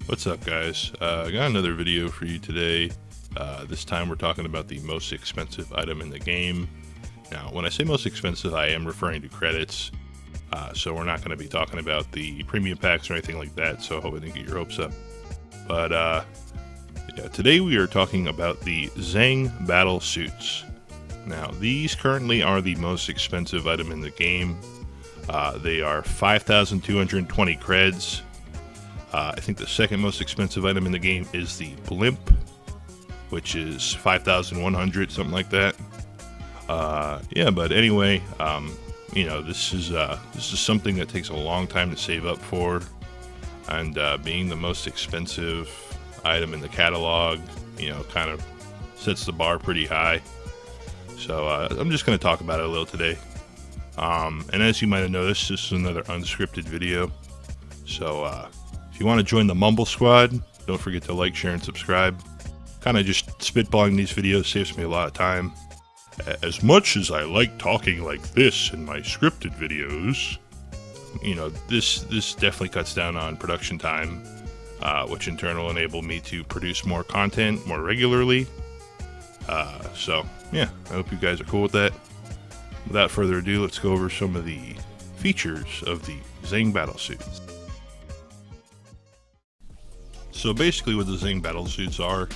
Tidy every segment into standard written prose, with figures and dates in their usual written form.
What's up, guys? I got another video for you today. This time we're talking about the most expensive item in the game. Now, when I say most expensive, I am referring to credits. So we're not going to be talking about the premium packs or anything like that, so I hope I didn't get your hopes up. But yeah, today we are talking about the Zang battle suits. Now, these currently are the most expensive item in the game. They are 5,220 creds. I think the second most expensive item in the game is the blimp, which is 5,100, something like that. Yeah, but anyway, you know, this is something that takes a long time to save up for, and being the most expensive item in the catalog, you know, kind of sets the bar pretty high. So I'm just going to talk about it a little today. And as you might have noticed, this is another unscripted video. So if you want to join the Mumble Squad, don't forget to like, share, and subscribe. Kind of just spitballing these videos saves me a lot of time. As much as I like talking like this in my scripted videos, you know, this definitely cuts down on production time, which in turn will enable me to produce more content more regularly. So yeah, I hope you guys are cool with that. Without further ado, let's go over some of the features of the Zang battle suits. So basically what the Zang battle suits are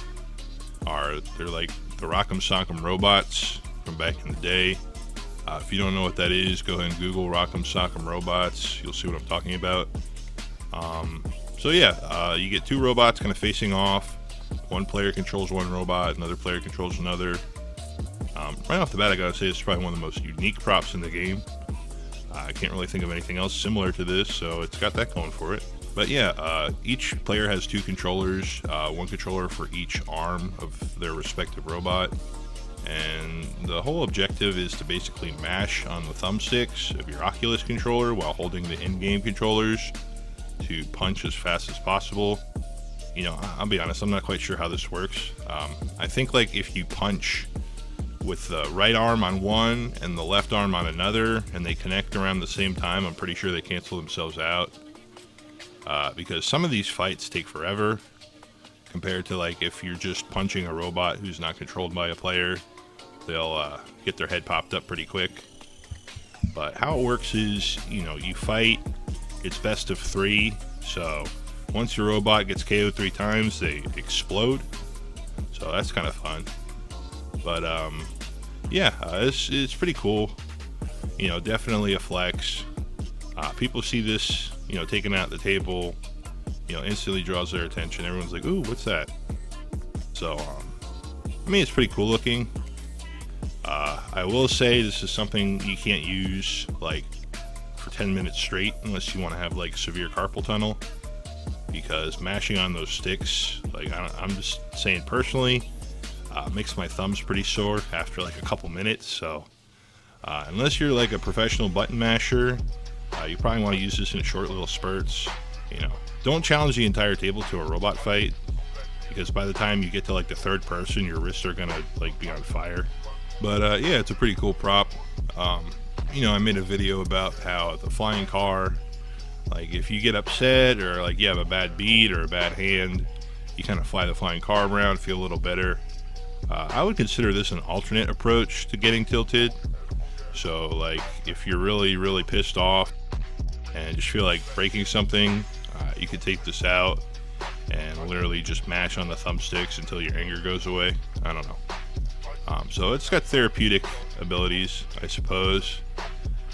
they're like the Rock'em Sock'em robots from back in the day. If you don't know what that is, go ahead and Google Rock'em Sock'em robots. You'll see what I'm talking about. So yeah, you get two robots kind of facing off. One player controls one robot, another player controls another. Right off the bat, I gotta say, this is probably one of the most unique props in the game. I can't really think of anything else similar to this, so it's got that going for it. But yeah, each player has two controllers, one controller for each arm of their respective robot. And the whole objective is to basically mash on the thumbsticks of your Oculus controller while holding the in-game controllers to punch as fast as possible. You know, I'll be honest, I'm not quite sure how this works. I think like if you punch with the right arm on one and the left arm on another and they connect around the same time, I'm pretty sure they cancel themselves out. Because some of these fights take forever compared to like if you're just punching a robot who's not controlled by a player, they'll get their head popped up pretty quick. But how it works is, you know, you fight, it's best of 3, so once your robot gets KO'd 3 times, they explode, so that's kind of fun. But yeah, it's pretty cool, you know, definitely a flex. People see this, you know, taken out the table, you know, instantly draws their attention. Everyone's like, ooh, what's that? So I mean, it's pretty cool looking. I will say this is something you can't use like for 10 minutes straight unless you want to have like severe carpal tunnel, because mashing on those sticks, like I'm just saying personally, makes my thumbs pretty sore after like a couple minutes. So unless you're like a professional button masher, you probably want to use this in short little spurts. You know, don't challenge the entire table to a robot fight, because by the time you get to like the third person, your wrists are gonna like be on fire. But yeah, it's a pretty cool prop. You know, I made a video about how the flying car, like if you get upset or like you have a bad beat or a bad hand, you kind of fly the flying car around, feel a little better. I would consider this an alternate approach to getting tilted. So like if you're really pissed off and just feel like breaking something, you could take this out and literally just mash on the thumbsticks until your anger goes away. I don't know. So it's got therapeutic abilities, I suppose,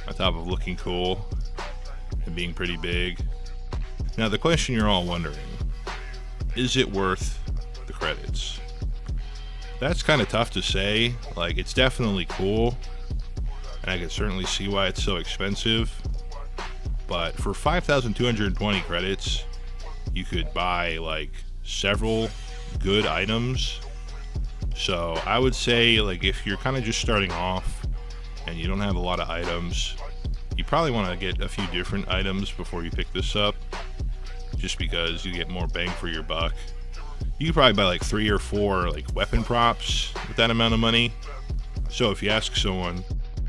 on top of looking cool and being pretty big. Now the question you're all wondering, is it worth the credits? That's kind of tough to say. Like, it's definitely cool, and I can certainly see why it's so expensive. But for 5,220 credits, you could buy like several good items. So I would say, like, if you're kind of just starting off and you don't have a lot of items, you probably want to get a few different items before you pick this up, just because you get more bang for your buck. You could probably buy like 3 or 4 like weapon props with that amount of money. So if you ask someone,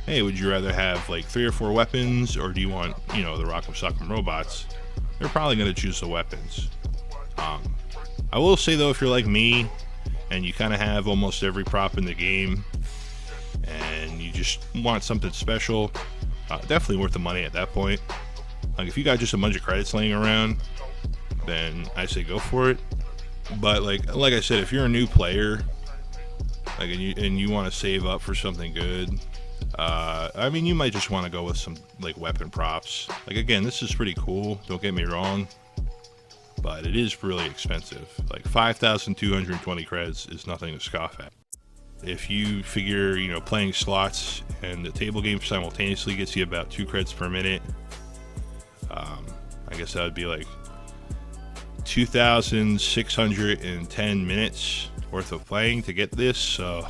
hey, would you rather have like 3 or 4 weapons, or do you want, you know, the Rock'em Sock'em robots? They're probably going to choose the weapons. I will say though, if you're like me and you kind of have almost every prop in the game and you just want something special, definitely worth the money at that point. Like if you got just a bunch of credits laying around, then I say go for it. But like I said, if you're a new player, like and you want to save up for something good, I mean, you might just want to go with some like weapon props. Like again, this is pretty cool, don't get me wrong, but it is really expensive. Like 5,220 credits is nothing to scoff at. If you figure, you know, playing slots and the table game simultaneously gets you about 2 credits per minute, I guess that would be like 2,610 minutes worth of playing to get this. So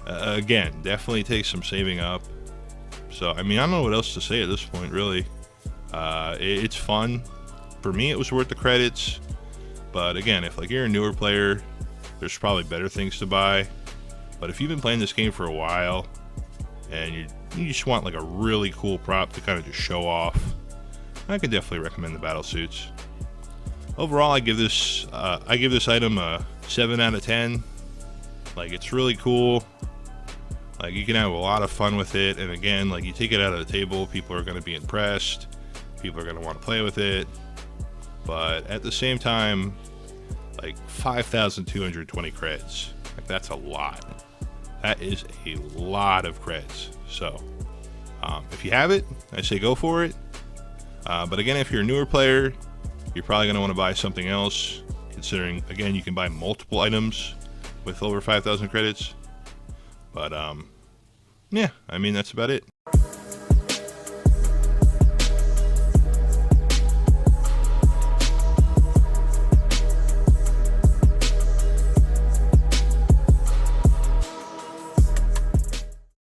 again, definitely takes some saving up. So I mean, I don't know what else to say at this point, really. It's fun. For me, it was worth the credits. But again, if like you're a newer player, there's probably better things to buy. But if you've been playing this game for a while and you just want like a really cool prop to kind of just show off, I could definitely recommend the battle suits. Overall, I give this item a 7 out of 10. Like, it's really cool. Like, you can have a lot of fun with it. And again, like, you take it out of the table, people are going to be impressed. People are going to want to play with it. But at the same time, like 5,220 creds. Like, that's a lot. That is a lot of creds. So, if you have it, I say go for it. But again, if you're a newer player, you're probably going to want to buy something else, considering, again, you can buy multiple items with over 5,000 credits. But, yeah, I mean, that's about it.